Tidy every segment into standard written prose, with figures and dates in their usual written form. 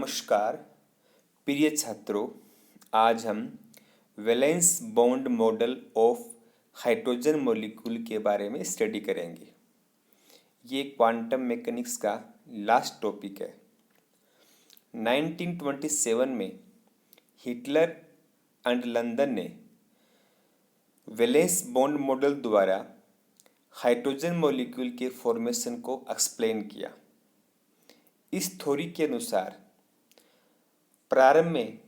नमस्कार प्रिय छात्रों। आज हम valence bond model of hydrogen molecule के बारे में स्टडी करेंगे। ये क्वांटम मैकेनिक्स का लास्ट टॉपिक है। 1927 में हिटलर एंड लंदन ने वैलेंस बॉन्ड मॉडल द्वारा हाइड्रोजन मॉलिक्यूल के फॉर्मेशन को एक्सप्लेन किया। इस थ्योरी के अनुसार प्रारंभ में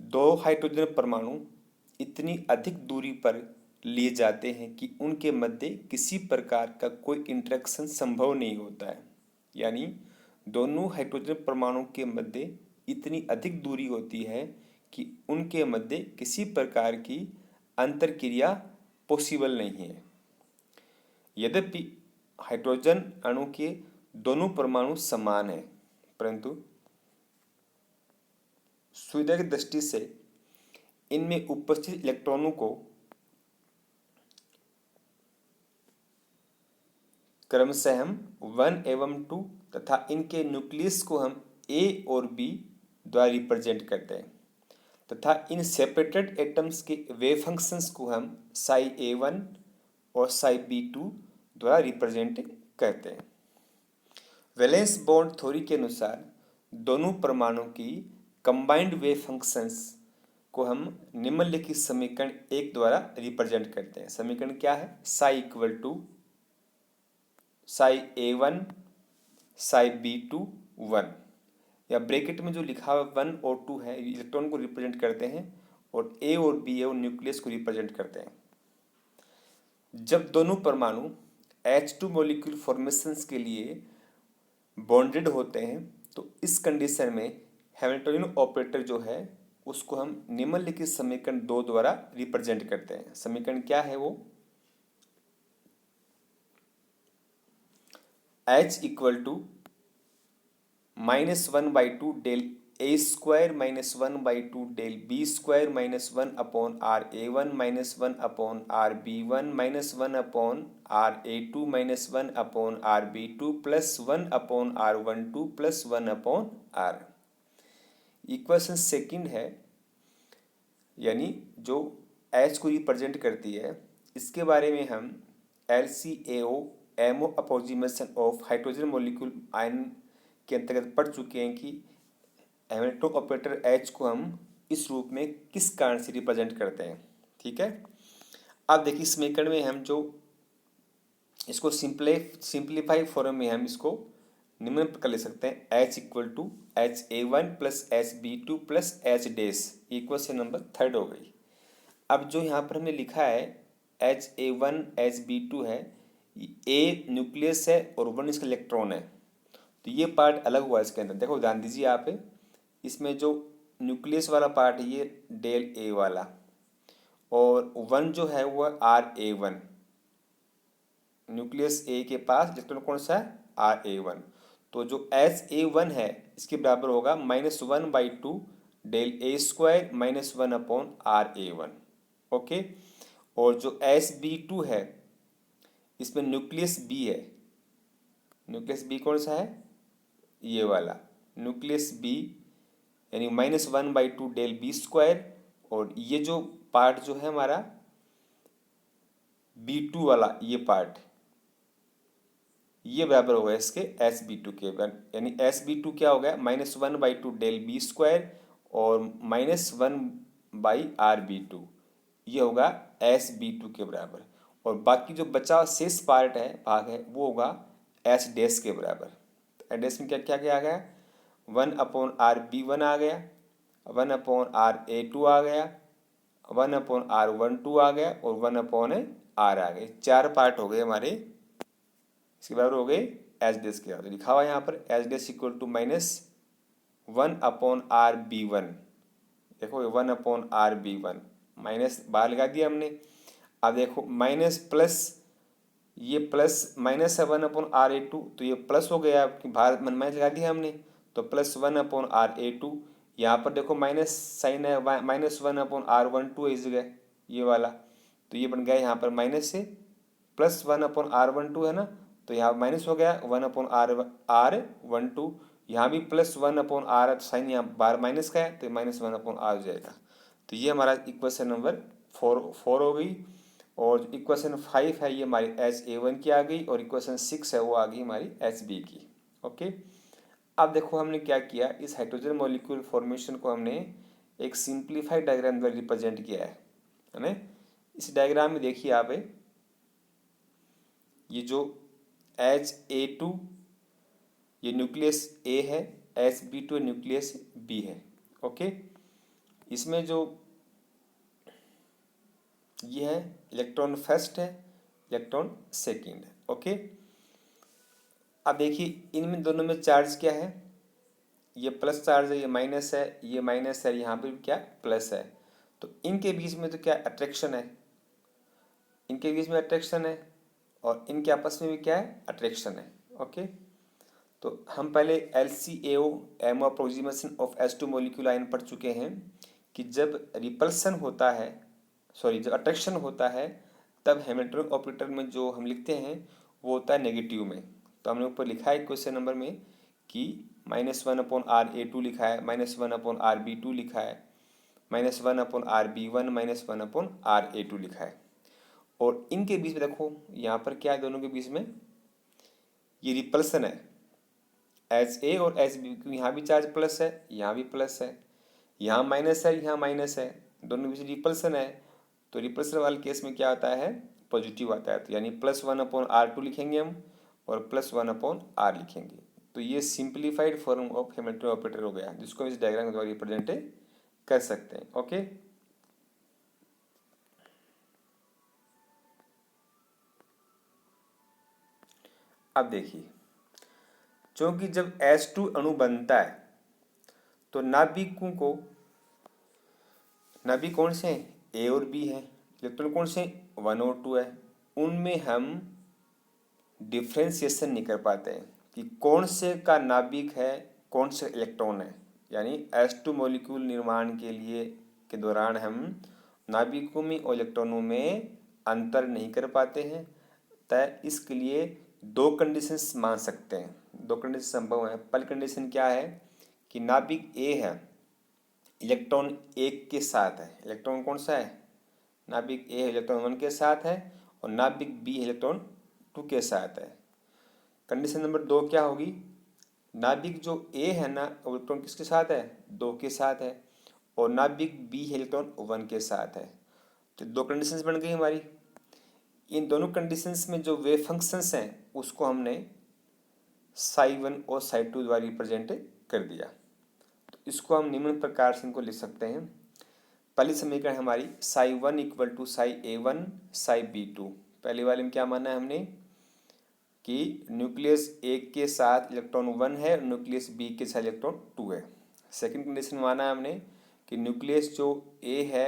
दो हाइड्रोजन परमाणु इतनी अधिक दूरी पर लिए जाते हैं कि उनके मध्य किसी प्रकार का कोई इंटरेक्शन संभव नहीं होता है। यानी दोनों हाइड्रोजन परमाणु के मध्य इतनी अधिक दूरी होती है कि उनके मध्य किसी प्रकार की अंतरक्रिया पॉसिबल नहीं है। यद्यपि हाइड्रोजन अणु के दोनों परमाणु समान हैं, परंतु सुविधा की दृष्टि से इनमें उपस्थित इलेक्ट्रॉनों को क्रमशः हम 1 एवं 2 तथा इनके न्यूक्लियस को हम A और B द्वारा रिप्रेजेंट करते हैं तथा इन सेपरेटेड एटम्स के वेव फंक्शंस को हम psi A1 और psi B2 द्वारा रिप्रेजेंट करते हैं। वैलेंस बॉन्ड थ्योरी के अनुसार दोनों परमाणु की कंबाइंड वेव फंक्शंस को हम निम्नलिखित समीकरण 1 द्वारा रिप्रेजेंट करते हैं। समीकरण क्या है? psi equal to psi A1 psi B2 1, या ब्रैकेट में जो लिखा हुआ 1 और 2 है इलेक्ट्रॉन को रिप्रेजेंट करते हैं और A और B है वो न्यूक्लियस को रिप्रेजेंट करते हैं। जब दोनों परमाणु H2 मॉलिक्यूल फॉर्मेशंस के लिए बॉन्डेड होते हैं तो इस कंडीशन में हैमिल्टनियन ऑपरेटर जो है उसको हम निम्नलिखित समीकरण 2 द्वारा रिप्रेजेंट करते हैं। समीकरण क्या है वो? H equal to -1/2 del A square -1/2 del B square -1 upon R A1 -1 upon R B1 -1 upon R A2 -1 upon R B2 plus 1 upon R12 plus 1 upon R। Equation second है, यानी जो H को रिप्रेजेंट करती है, इसके बारे में हम LCAO MO approximation of hydrogen molecule ion के अंतर्गत पढ़ चुके हैं कि हैमिल्टन ऑपरेटर H को हम इस रूप में किस कारण से रिप्रेजेंट करते हैं। ठीक है, अब देखिए समीकरण में हम जो इसको सिंप्लीफाई फॉर्म में हम इसको निम्न प्रकार लिख सकते हैं। H equal to HA1 plus HB2 plus H dash. Equation number 3 हो गई। अब जो यहाँ पर हमने लिखा है HA1 HB2 है, A न्यूक्लियस है और 1 इसका इलेक्ट्रॉन है, तो ये पार्ट अलग हुआ इसके अंदर। देखो ध्यान दीजिए आप, इसमें जो न्यूक्लियस वाला पार्ट है ये डेल A वाला और 1 जो है वह RA1। न्यूक्लियस A के पास इलेक्ट्रॉन कौन सा है? RA1। तो जो HA1 है इसके बराबर होगा -1/2 del A square -1 upon RA1। Okay, और जो SB2 है इसमें न्यूक्लियस B है। न्यूक्लियस B कौन सा है? ये वाला न्यूक्लियस B, यानी -1/2 डेल B स्क्वायर, और ये जो पार्ट जो है हमारा B2 वाला ये पार्ट, ये बराबर होगा इसके SB2 के, यानी SB2 क्या हो गया? -1/2 डेल B स्क्वायर और -1/RB2, ये होगा SB2 के बराबर। और बाकी जो बचा शेष पार्ट है, भाग है, वो होगा H डैश के बराबर। H डैश में क्या क्या क्या आ गया? 1 अपॉन RB1 आ गया, 1 अपॉन RA2 आ गया, 1 अपॉन R12 आ गया और 1 अपॉन R आ गए। 4 पार्ट हो गए हमारे, इसके बराबर हो गए H डैश के बराबर। लिखा हुआ है यहाँ पर H dash equal to -1 upon RB1। देखो 1 अपॉन RB1, माइनस बाहर लगा दिया हमने। अब देखो माइनस प्लस, ये प्लस माइनस है 1 अपॉन RA2, तो ये प्लस हो गया, बाहर मन माइनस लगा दिया हमने, तो प्लस 1 अपॉन RA2। यहाँ पर देखो माइनस साइन है, -1 अपॉन R12 है इस जगह, ये वाला, तो ये बन गया यहाँ पर माइनस से प्लस 1 अपॉन R12 है ना, तो यहाँ माइनस हो गया 1 अपॉन R12। यहाँ भी +1/r है, साइन यहाँ बार माइनस का है तो -1/r हो जाएगा। तो ये हमारा इक्वेशन नंबर 4 हो गई। और इक्वेशन 5 है ये हमारी HA1 की आ गई, और इक्वेशन 6 है वो आ गई हमारी HB की। ओके, अब देखो हमने क्या किया, इस हाइड्रोजन मॉलिक्यूल फॉर्मेशन को हमने एक सिंप्लीफाइड डायग्राम द्वारा रिप्रेजेंट किया है ना। इस डायग्राम में देखिए आप, ये जो HA2 ये न्यूक्लियस A है, HB2 न्यूक्लियस B है। ओके, इसमें जो ये है इलेक्ट्रॉन फर्स्ट है, इलेक्ट्रॉन सेकंड है। ओके, अब देखिए इनमें दोनों में चार्ज क्या है, ये प्लस चार्ज है, ये माइनस है, ये माइनस है, यहाँ पे भी क्या प्लस है। तो इनके बीच में तो क्या अट्रैक्शन है, इनके बीच में अट्रैक्शन है, और इनके आपस में भी क्या है अट्रैक्शन है। ओके, तो हम पहले LCAO MO approximation of H2 molecule ion पढ़ चुके हैं कि जब रिपल्सन होता है, सॉरी जब अट्रैक्शन होता है, तब हैमिल्टन ऑपरेटर में जो हम लिखते हैं वो होता है नेगेटिव में। तो हमने ऊपर लिखा है क्वेश्चन नंबर में कि -1/RA2 लिखा है, -1/RB2 लिखा है, -1/RB1, -1/RA2 लिखा है। और इनके बीच में देखो यहाँ पर क्या है, दोनों के बीच में ये रिपल्सन है, HA और HB, यहाँ भी चार्ज प्लस है, यहाँ भी प्लस है, यहाँ माइनस है, यहाँ माइनस है, दोनों के बीच रिपल्सन है। तो रिपल्सन वाले केस में क्या आता है, पॉजिटिव आता है। तो यानी +1/R2 लिखेंगे हम, और +1/R लिखेंगे। तो ये simplified form of Hamilton operator हो गया, जिसको इस डायग्राम के द्वारा रिप्रेजेंट कर सकते हैं। ओके, अब देखिए, क्योंकि जब H2 अणु बनता है तो नाभिकों को, नाभिक कौन से हैं, A और B है, इलेक्ट्रॉन कौन से 1 और 2 है, उनमें हम डिफ्रेंसिएशन नहीं कर पाते हैं कि कौन से का नाभिक है, कौन से इलेक्ट्रॉन है। यानी H2 मॉलिक्यूल निर्माण के लिए के दौरान हम नाभिकों में और इलेक्ट्रॉनों में अंतर नहीं कर पाते हैं। तय इसके लिए दो कंडीशंस मान सकते हैं, दो कंडीशन संभव है। पहली कंडीशन क्या है कि नाभिक A है, इलेक्ट्रॉन 1 के साथ है, इलेक्ट्रॉन कौन सा है, नाभिक A है इलेक्ट्रॉन 1 के साथ है, और नाभिक B है इलेक्ट्रॉन 2 के साथ है। कंडीशन नंबर 2 क्या होगी, नाभिक जो A है ना, इलेक्ट्रॉन किसके साथ है, 2 के साथ है, और नाभिक B है इलेक्ट्रॉन 1 के साथ है। तो दो कंडीशंस बन गई हमारी। इन दोनों कंडीशंस में जो वेव फंक्शंस हैं उसको हमने psi1 और psi2 द्वारा रिप्रेजेंट कर दिया। तो इसको हम निम्न प्रकार से इनको लिख सकते हैं। पहली समीकरण हमारी psi1 = psi-A1 psi-B2। पहले वाले में क्या माना है हमने कि न्यूक्लियस A के साथ इलेक्ट्रॉन 1 है, न्यूक्लियस B के साथ इलेक्ट्रॉन 2 है। सेकंड कंडीशन माना है हमने कि न्यूक्लियस जो A है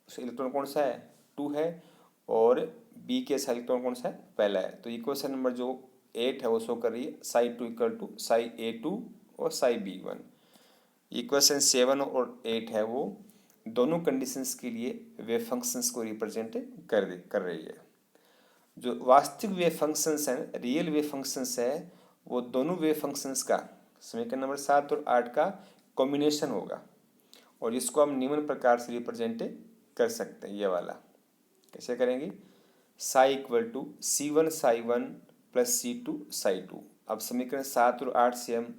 उसका इलेक्ट्रॉन कौन सा है, 2 है, और B के साथ इलेक्ट्रॉन कौन सा है, पहला है। तो इक्वेशन नंबर जो 8 है वो शो कर रही है psi2 = psi-A2 और psi-B1। इक्वेशन 7 और 8 है वो दोनों कंडीशंस के लिए वेव फंक्शंस को रिप्रेजेंट कर रही है। जो वास्तविक वेव फंक्शंस हैं, रियल वेव फंक्शंस है, वो दोनों वेव फंक्शंस का समीकरण नंबर 7 और 8 का कॉम्बिनेशन होगा, और इसको हम निम्न प्रकार से रिप्रेजेंट कर सकते हैं। ये वाला कैसे करेंगे, psi = C1 psi1 + C2 psi2। अब समीकरण 7 और 8 से हम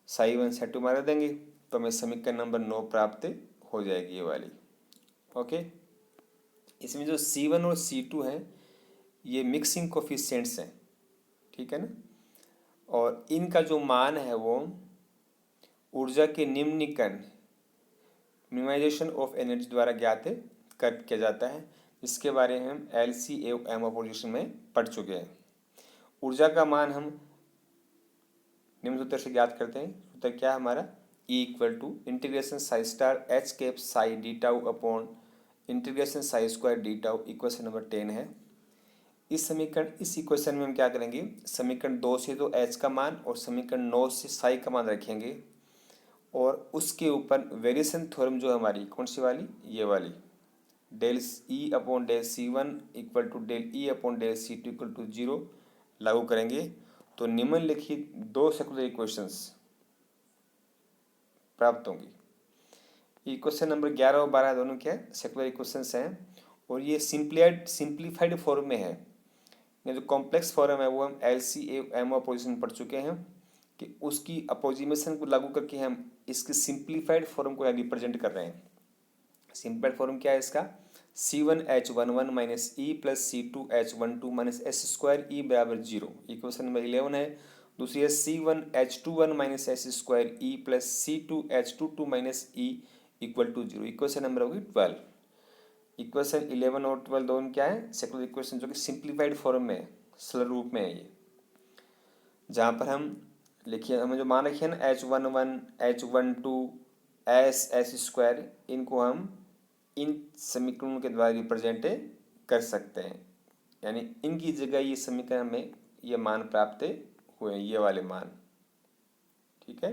psi1 psi2 मार देंगे तो हमें समीकरण नंबर 9 प्राप्त हो जाएगी, ये वाली। ओके, इसमें जो C1 और C2 हैं ये मिक्सिंग कोफिशिएंट्स हैं, ठीक है ना, और इनका जो मान है वो ऊर्जा के निम्नीकरण, मिनिमाइजेशन ऑफ एनर्जी द्वारा ज्ञात किया जाता है। इसके बारे में हम LCAO पोजीशन में पढ़ चुके हैं। ऊर्जा का मान हम निम्न सूत्र से ज्ञात करते हैं। सूत्र क्या है हमारा, E = (psi*h psi d (psi2 d) equation number 10 है। इस इक्वेशन में हम क्या करेंगे, समीकरण 2 से तो h का मान और समीकरण 9 से psi का मान रखेंगे, और उसके ऊपर वेरिएशन थ्योरम जो हमारी कौन सी वाली, ये वाली, del E/del C1 = del E/del C2 = 0 लागू करेंगे। तो निम्नलिखित दो सेकेंडरी इक्वेशंस प्राप्त होंगी। इक्वेशन नंबर 11 और 12 दोनों क्या है, सेकुलर इक्वेशंस हैं और ये सिंप्लीफाइड फॉर्म में है। ये जो कॉम्प्लेक्स फॉर्म है वो हम LCM अपोजिशन पढ़ चुके हैं कि उसकी अपोजिमेशन को लागू करके हम इसके सिंप्लीफाइड फॉर्म को रिप्रेजेंट कर रहे हैं। सिंप्लीफाइड फॉर्म क्या है इसका, C1H11 minus E plus C2H12 minus S square E बराबर 0। इक्वेशन नंबर 11 है। दूसरी है C1H21 minus S square E plus C2H22 minus E equal to 0। Equation number होगी 12। इक्वेशन 11 और 12 दोनों क्या है, सेकुलर इक्वेशन जो कि सिंप्लीफाइड फॉर्म में है, सरल रूप में है ये। जहाँ पर हम लिखिए, हमें जो मान रखिए ना H11 H12 एस स्क्वायर, इनको हम इन समीकरणों के द्वारा रिप्रेजेंट कर सकते हैं, यानी इनकी जगह ये समीकरण में ये मान प्राप्त हुए, ये वाले मान। ठीक है,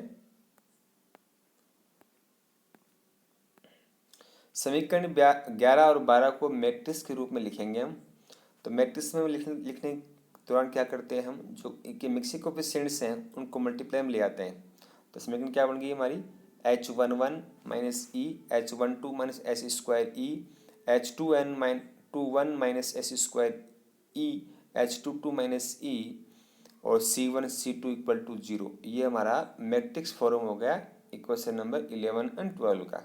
समीकरण 11 और 12 को मैट्रिक्स के रूप में लिखेंगे हम। तो मैट्रिक्स में लिखने के दौरान क्या करते हैं हम, जो इनके मिक्सिंग कोएफिशिएंट्स हैं उनको मल्टीप्लाई में ले आते हैं। तो समीकरण क्या बन गई हमारी, H11 माइनस ई H12 minus S square E H21 minus S square E H22 minus ई और C1 C2 इक्वल टू 0। ये हमारा मैट्रिक्स फॉर्म हो गया इक्वेशन नंबर 11 एंड 12 का।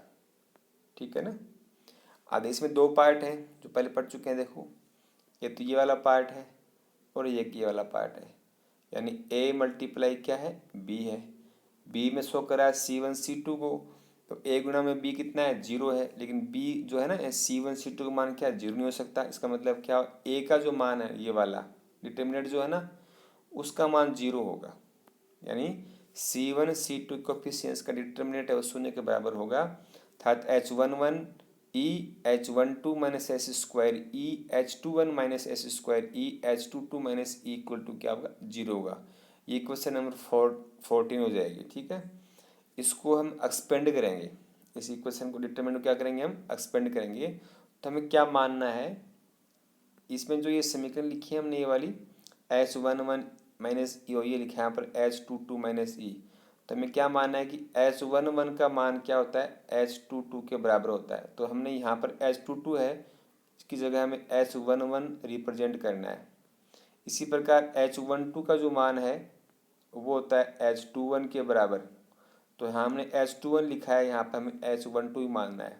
ठीक है ना। आगे इसमें दो पार्ट हैं जो पहले पढ़ चुके हैं। देखो, ये तो ये वाला पार्ट है और ये वाला पार्ट है, यानी A मल्टीप्लाई क्या है, B है। B में शो करा है C1 C2 को, तो A गुना में B कितना है, 0 है। लेकिन B जो है ना C1 C2 का मान क्या है, 0 नहीं हो सकता। इसका मतलब क्या, A का जो मान है ये वाला डिटर्मिनेंट जो है ना, उसका मान 0 होगा। यानी C1 C2 कोएफिशिएंट्स का डिटर्मिनेंट है वो शून्य के बराबर होगा। अर्थात H11 E H12 minus S square E H21 minus S square E H22 minus E equal to क्या होगा, 0 होगा। ये क्वेश्चन नंबर 14 हो जाएगी। ठीक है, इसको हम एक्सपेंड करेंगे, इस इक्वेशन को डिटरमिनेंट को क्या करेंगे, हम एक्सपेंड करेंगे। तो हमें क्या मानना है, इसमें जो ये समीकरण लिखी है हमने ये वाली H11 माइनस ये लिखा है यहाँ पर H22 माइनस ई, तो हमें क्या मानना है कि H11 का मान क्या होता है, H22 के बराबर होता है। तो हमने यहाँ पर H22 है, इसकी जगह हमें H11 रिप्रेजेंट करना है। इसी प्रकार H12 का जो मान है वो होता है H21 के बराबर। तो यहाँ हमने H21 लिखा है, यहाँ पर हमें H12 ही मानना है।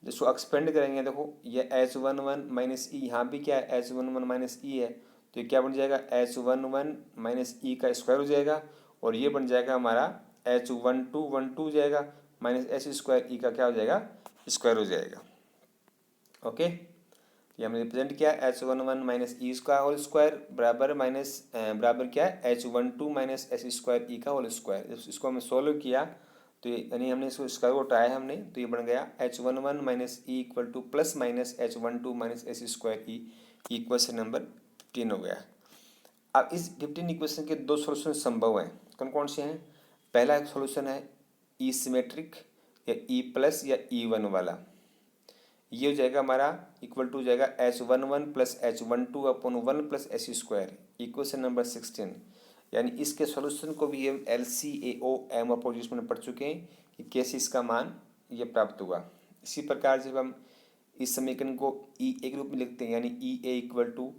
जिसको एक्सपेंड करेंगे, देखो ये H11 माइनस ई, यहाँ भी क्या है H11 माइनस ई है, तो ये क्या बन जाएगा, H11 माइनस ई का स्क्वायर हो जाएगा और ये बन जाएगा हमारा H12 हो जाएगा माइनस एस स्क्वायर ई का क्या हो जाएगा, स्क्वायर हो जाएगा। ओके, ये हमने रिप्रेजेंट किया H11 माइनस ई का होल स्क्वायर बराबर बराबर क्या है H12 माइनस एस स्क्वायर ई का होल स्क्वायर। जब इसको हमने सोल्व किया तो यानी हमने इसको स्क्वायर को उठाया हमने, तो ये बन गया H11 minus E equal to plus minus H12 minus S square E. Equation number 15 हो गया। अब इस 15 इक्वेशन के दो सोल्यूशन संभव हैं। कौन कौन से हैं, पहला एक सोल्यूशन है ई सिमेट्रिक या ई प्लस या E1 वाला। ये हो जाएगा हमारा इक्वल टू हो जाएगा H11 plus H12 upon 1 plus S square. Equation number 16, यानी इसके सॉल्यूशन को भी हम LCAOM अपोजिशन में पढ़ चुके हैं कि कैसे इसका मान ये प्राप्त हुआ। इसी प्रकार जब हम इस समीकरण को E एक रूप में लिखते हैं, यानी EA equal to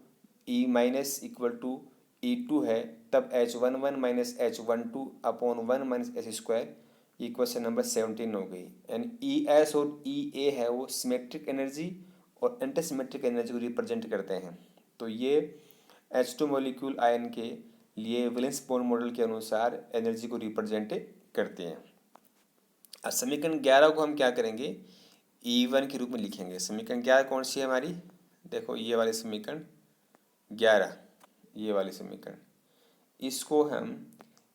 E minus equal to E2 है, तब H11 minus H12 upon 1 minus S square. Equation number 17 हो गई। यानी ES और EA है वो सिमेट्रिक एनर्जी और एंटीसिमेट्रिक एनर्जी को रिप्रेजेंट करते हैं। तो ये H2 मॉलिक्यूल आयन के लिए वैलेंस बॉन्ड मॉडल के अनुसार एनर्जी को रिप्रेजेंट करते हैं। अब समीकरण 11 को हम क्या करेंगे, E1 के रूप में लिखेंगे। समीकरण 11 कौन सी है हमारी, देखो ये वाले समीकरण 11, ये वाले समीकरण, इसको हम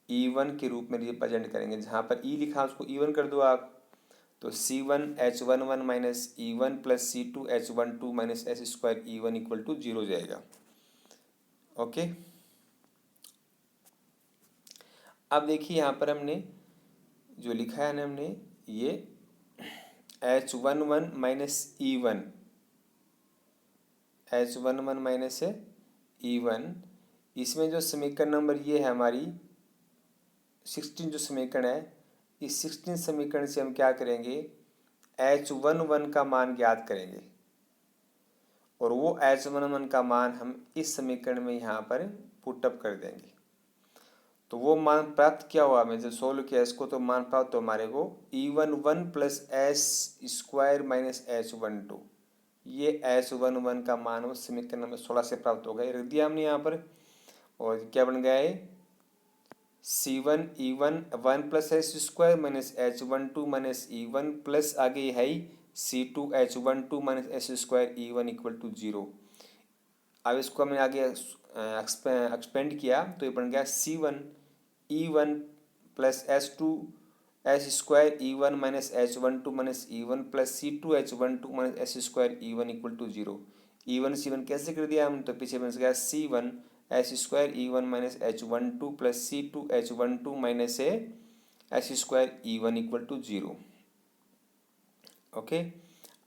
E1 के रूप में रिप्रेजेंट करेंगे। जहाँ पर E लिखा उसको E1 कर दो आप, तो C1H11 minus E1 plus C2H12 minus S square E1 equal to 0 जाएगा। ओके, अब देखिए यहाँ पर हमने जो लिखा है ना, हमने ये H11 minus E1, H11 minus E1, इसमें जो समीकरण नंबर ये है हमारी 16 जो समीकरण है, इस 16 समीकरण से हम क्या करेंगे, H11 का मान ज्ञात करेंगे और वो H11 का मान हम इस समीकरण में यहाँ पर पुटअप कर देंगे। तो वो मान प्राप्त क्या हुआ, मैं जब सोल्व किया इसको तो मान प्राप्त तो हमारे को E11 plus S square minus H12, ये H11 का मान उस समीकरण नंबर 16 से प्राप्त हो गया, रख दिया हमने यहाँ पर। और क्या बन गया है, C1 E1 1 plus S square minus H12 minus E1 plus आगे है C2 H12 minus S square E1 equal to 0। अब इसको हमने आगे एक्सपेंड किया तो ये बन गया C1 E1 plus S square E1 minus H12 minus E1 plus C2 H12 minus S square E1 equal to 0। E1 C1 कैसे कर दिया हम, तो पीछे बन गया C1 s square E1 minus H12 plus C2 H12 minus S square E1 equal to 0। Okay,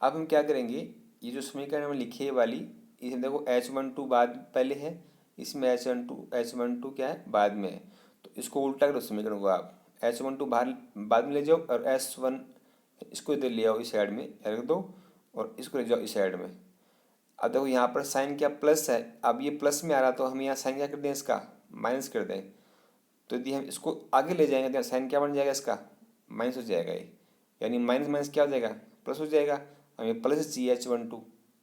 अब हम क्या करेंगे, ये जो समीकरण में लिखी है वाली, इसमें देखो H12 बाद पहले है, इसमें H12 क्या है बाद में है, तो इसको उल्टा करो समीकरण को, आप H12 बाहर बाद में ले जाओ और S1 इसको इधर ले आओ, इस साइड में रख दो और इसको ले जाओ इस साइड में। अब देखो यहाँ पर साइन क्या प्लस है, अब ये प्लस में आ रहा तो हम यहाँ साइन क्या कर दें, इसका माइनस कर दें। तो यदि हम इसको आगे ले जाएंगे तो साइन क्या बन जाएगा, इसका माइनस हो जाएगा ये, यानी माइनस माइनस क्या हो जाएगा, प्लस हो जाएगा। हमें प्लस चाहिए H12,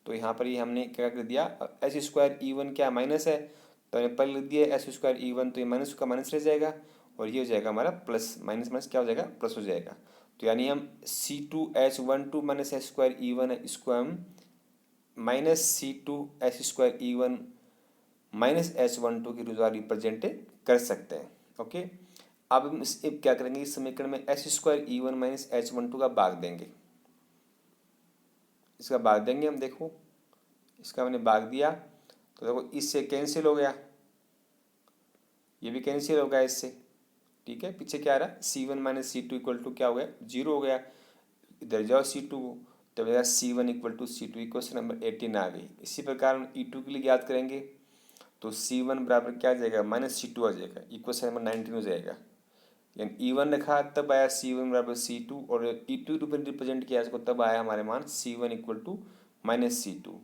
तो यहाँ पर ये हमने क्या कर दिया, एस स्क्वायर E1 क्या माइनस है, तो हमने पहले लिख दिया एस स्क्वायर E1, तो ये माइनस का माइनस रह जाएगा और ये हो जाएगा हमारा प्लस, माइनस माइनस क्या हो जाएगा, प्लस हो जाएगा। तो यानी हम C2 H12 minus S square E1 है, इसको हम minus C2 S square E1 minus H12 के द्वारा रिप्रेजेंट कर सकते हैं। ओके, अब हम इस क्या करेंगे, इस समीकरण में S square E1 minus H12 का भाग देंगे, इसका भाग देंगे हम। देखो इसका मैंने भाग दिया तो देखो इससे कैंसिल हो गया, ये भी कैंसिल हो गया इससे, ठीक है। पीछे क्या आ रहा है, C1 minus C2 equal to क्या हो गया, 0 हो गया। इधर जाओ C2 को, तो बनेगा C1 equal to C2, equation number 18 आ गई। इसी प्रकार हम E2 के लिए याद करेंगे तो C1 बराबर क्या आ जाएगा, माइनस C2 आ जाएगा, इक्वेशन नंबर 19 हो जाएगा। यानी E1 रखा तब आया C1 बराबर C2 और E2 रूप में रिप्रेजेंट किया इसको तब आया हमारे मान C1 equal to minus C2।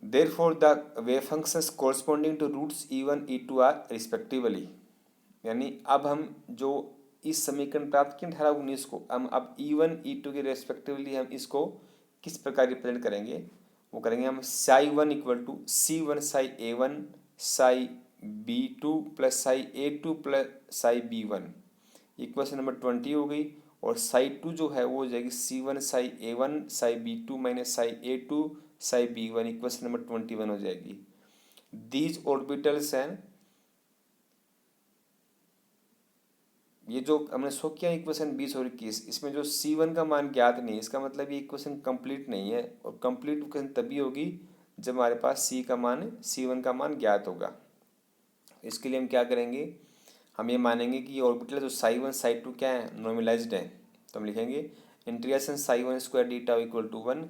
Therefore, the wave functions corresponding to roots E1 E2 are respectively। यानी अब हम जो इस समीकरण प्राप्त किए 18-19 को, हम अब E1 E2 के रेस्पेक्टिवली हम इसको किस प्रकार रिप्रेजेंट करेंगे, वो करेंगे हम psi1 equal to C1 psi A1 psi B2 plus psi A2 plus psi B1, equation number 20 हो गई। और psi 2 जो है वो हो जाएगी C1 psi A1 psi B2 minus psi A2 psi B1, equation number 21 हो जाएगी। दीज ऑर्बिटल्स हैं, ये जो हमने शो किया इक्वेशन 20 और 21, इसमें जो C1 का मान ज्ञात नहीं है, इसका मतलब ये इक्वेशन कंप्लीट नहीं है, और कंप्लीट इक्वेशन तभी होगी जब हमारे पास C1 का मान ज्ञात होगा। इसके लिए हम क्या करेंगे, हम ये मानेंगे कि ये ऑर्बिटल जो psi1 psi2 क्या है, नॉर्मलाइज्ड है। तो हम लिखेंगे integration psi1 square d tau equal to 1।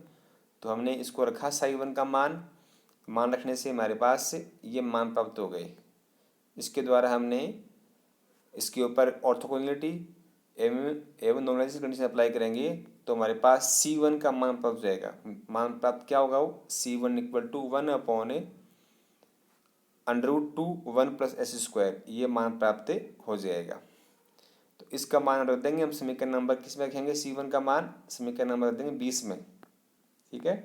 तो हमने इसको रखा psi1 का मान रखने से हमारे पास ये मान प्राप्त हो गए। इसके द्वारा हमने इसके ऊपर ऑर्थोगोनलिटी एवं नॉर्मलाइजेशन कंडीशन अप्लाई करेंगे तो हमारे पास C1 का मान प्राप्त हो जाएगा। मान प्राप्त क्या होगा, वो C1 equal to 1 upon √2 1 plus S square, ये मान प्राप्त हो जाएगा। तो इसका मान रख देंगे हम, समीकरण नंबर किस में रखेंगे, C1 का मान समीकरण नंबर रख देंगे 20 में, ठीक है।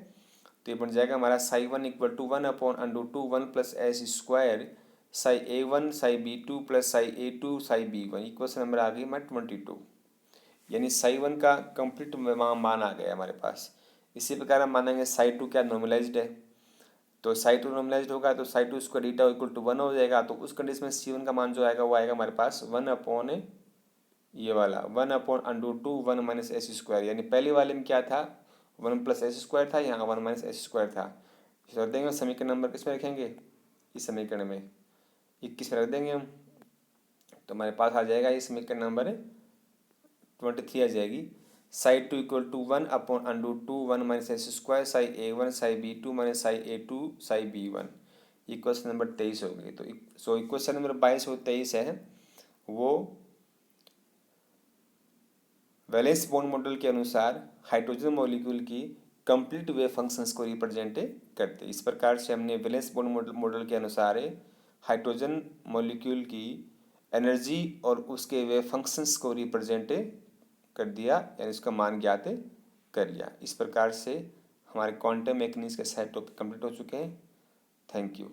तो ये बन जाएगा हमारा psi1 equal to 1 upon √2 1 plus S square psi A1 psi B2 plus psi A2 psi B1, equation number आ गई हमारे 22। यानी psi1 का कंप्लीट मान आ गया हमारे पास। इसी प्रकार हम मानेंगे psi2 क्या नॉर्मलाइज्ड है, तो psi2 नॉर्मलाइज्ड होगा तो psi2 स्क्वायर डीटा इक्वल टू 1 हो जाएगा। तो उस कंडीशन में C1 का मान जो आएगा वो आएगा हमारे पास 1 अपॉन ये वाला 1 अपॉन √2 1 माइनस एस स्क्वायर, यानी पहले वाले में क्या था 1 प्लस एस स्क्वायर था, यहाँ 1 माइनस एस स्क्वायर था। इसे रख देंगे, समीकरण नंबर किस में रखेंगे, इस समीकरण में 21 में रख देंगे हम। तो हमारे पास आ जाएगा ये समीकरण नंबर 23 आ जाएगी। psi2 equal to 1 upon √2 1 minus S square psi A1 psi B2 minus psi A2 psi B1, equation number 23 हो गई। तो इक्वेशन नंबर 22 और 23 है वो वैलेंस बॉन्ड मॉडल के अनुसार हाइड्रोजन मॉलिक्यूल की कंप्लीट वेव फंक्शंस को रिप्रेजेंट करते हैं। इस प्रकार से हमने वैलेंस बॉन्ड मॉडल के अनुसार हाइड्रोजन मॉलिक्यूल की एनर्जी और उसके वेव फंक्शंस को रिप्रेजेंट कर दिया, यानी उसका मान ज्ञात कर लिया। इस प्रकार से हमारे क्वांटम मैकेनिक्स के सारे टॉपिक कंप्लीट हो चुके हैं। Thank you.